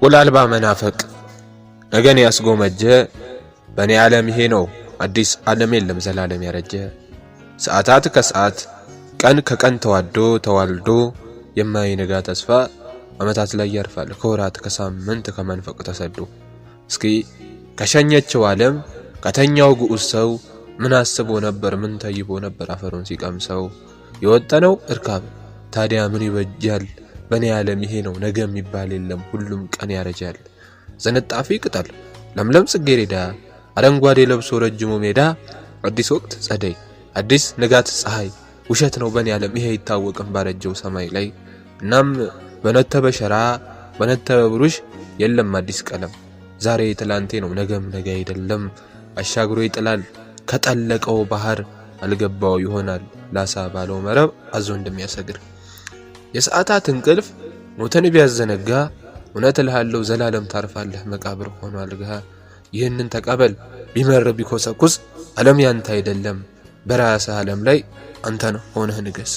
ወላልባ መናፈቅ ነገን ያስጎመጀ በኔ ዓለም ይሄ ነው አዲስ ዓለም የለም ዘላለም ያረጀ ሰዓታት ከሰዓት ቀን ከቀን ተዋልዶ የማይነጋ ተስፋ አመታት ላይ ያርፋል ከወራት ከሳምንት ከመንፈቅ ተሰዶ እስኪ ከሸኘችው ዓለም ከተኛው ግዑዝ ሰው ምን አስቦ ነበር ምን ተይቦ ነበር አፈሩን ሲቀምሰው የወጠነው እርካብ ታዲያ ምን ይበጃል በኔ ዓለም ይሄ ነው ነገ የሚባል የለም ሁሉም ቀን ያረጃል ዘነጣፊ ቅጠል ለምለም ጽጌረዳ አረንጓዴ ለብሶ ረጅሙ ሜዳ አዲስ ወቅት ጸደይ አዲስ ንጋት ፀሐይ ውሸት ነው በኔ ዓለም ይሄ ይታወቅም ባረጀው ሰማይ ላይ እናም በነተበ ሸራ በነተበ ብሩሽ የለም አዲስ ቀለም ዛሬ ትላንቴ ነው ነገም ነገ አይደለም አሻግሮ ይጥላል ከጠለቀው ባህር አልገባው ይሆናል ላሳ ባለው መረብ አዞ እንደሚያሰግር የሰዓታት እንቅልፍ ሞተን ቢያዘነጋ እውነት እልሃለሁ ዘላለም ታርፋለህ መቃብር ሆኖ አልጋ ይህንን ተቀበል ቢመር ቢኮሰኩስ ዓለም ያንተ አይደለም በራስህ ዓለም ላይ አንተ ነህ ሆነህ ንገስ